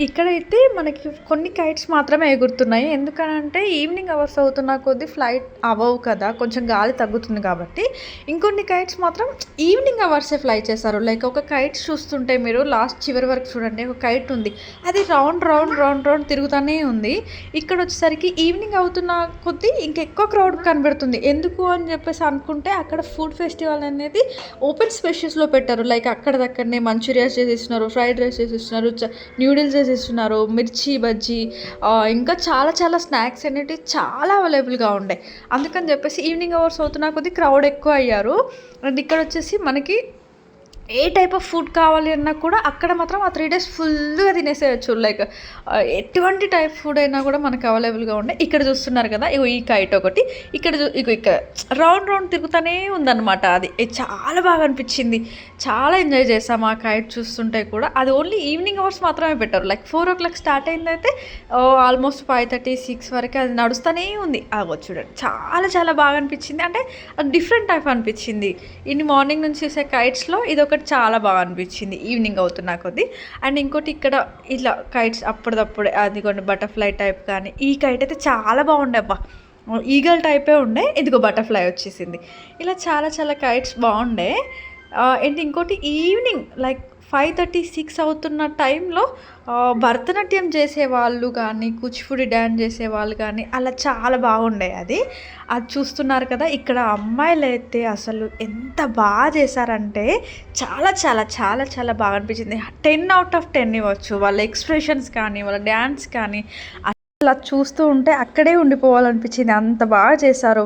ఇక్కడైతే మనకి కొన్ని కైట్స్ మాత్రమే ఎగురుతున్నాయి. ఎందుకనంటే ఈవినింగ్ అవర్స్ అవుతున్న కొద్దీ ఫ్లైట్ అవ్వవు కదా! కొంచెం గాలి తగ్గుతుంది కాబట్టి. ఇంకొన్ని కైట్స్ మాత్రం ఈవినింగ్ అవర్సే ఫ్లై చేశారు. లైక్ ఒక కైట్స్ చూస్తుంటే మీరు లాస్ట్ చివరి వరకు చూడండి. ఒక కైట్ ఉంది. అది రౌండ్ తిరుగుతానే ఉంది. ఇక్కడొచ్చేసరికి ఈవినింగ్ అవుతున్న కొద్దీ ఇంకెక్కువ క్రౌడ్ కనబడుతుంది. ఎందుకు అని చెప్పేసి అనుకుంటే అక్కడ ఫుడ్ ఫెస్టివల్ అనేది ఓపెన్ స్పేషియస్‌లో పెట్టారు. లైక్ అక్కడిదక్కడనే మంచూరియాస్ చేసిస్తున్నారు, ఫ్రైడ్ రైస్ చేసిస్తున్నారు, న్యూడిల్స్ చేసిస్తున్నారు, మిర్చి బజ్జీ, ఇంకా చాలా స్నాక్స్ అనేటివి చాలా అవైలబుల్‌గా ఉండే. అందుకని చెప్పేసి ఈవినింగ్ అవర్స్ అవుతున్న కొద్దీ క్రౌడ్ ఎక్కువ అయ్యారు. అండ్ ఇక్కడ వచ్చేసి మనకి ఏ టైప్ ఆఫ్ ఫుడ్ కావాలి అన్నా కూడా అక్కడ మాత్రం ఆ 3 డేస్ ఫుల్గా తినేసేయచ్చు. లైక్ ఎటువంటి టైప్ ఫుడ్ అయినా కూడా మనకు అవైలబుల్గా ఉండే. ఇక్కడ చూస్తున్నారు కదా, ఇగో ఈ కైట్ ఒకటి, ఇక్కడ రౌండ్ తిరుగుతూనే ఉందన్నమాట. అది చాలా బాగా అనిపించింది. చాలా ఎంజాయ్ చేసాము ఆ కైట్ చూస్తుంటే కూడా. అది ఓన్లీ ఈవినింగ్ అవర్స్ మాత్రమే పెట్టారు. లైక్ 4 o'clock స్టార్ట్ అయిందైతే ఆల్మోస్ట్ 5:30, 6 వరకు అది నడుస్తూనే ఉంది. అగో చూడండి, చాలా బాగా అనిపించింది. అంటే డిఫరెంట్ టైప్ అనిపించింది. ఇన్ని మార్నింగ్ నుంచి చూసే కైట్స్లో ఇది ఒకటి చాలా బాగా అనిపించింది ఈవినింగ్ అవుతున్నా కొద్దీ. అండ్ ఇంకోటి ఇక్కడ ఇట్లా కైట్స్ అప్పటిదప్పుడే అది కొన్ని బటర్ఫ్లై టైప్ కానీ, ఈ కైట్ అయితే చాలా బాగుండే అబ్బా. ఈగల్ టైపే ఉండే, ఇదిగో బటర్ఫ్లై వచ్చేసింది. ఇలా చాలా కైట్స్ బాగుండే. అండ్ ఇంకోటి ఈవినింగ్ లైక్ 5:30, 6 అవుతున్న టైంలో భరతనాట్యం చేసేవాళ్ళు కానీ, కూచిపూడి డ్యాన్స్ చేసేవాళ్ళు కానీ అలా చాలా బాగుండే అది చూస్తున్నారు కదా. ఇక్కడ అమ్మాయిలైతే అసలు ఎంత బాగా చేశారంటే చాలా బాగా అనిపించింది. 10/10 ఇవ్వచ్చు. వాళ్ళ ఎక్స్ప్రెషన్స్ కానీ, వాళ్ళ డ్యాన్స్ కానీ అలా చూస్తూ ఉంటే అక్కడే ఉండిపోవాలనిపించింది. అంత బాగా చేశారు.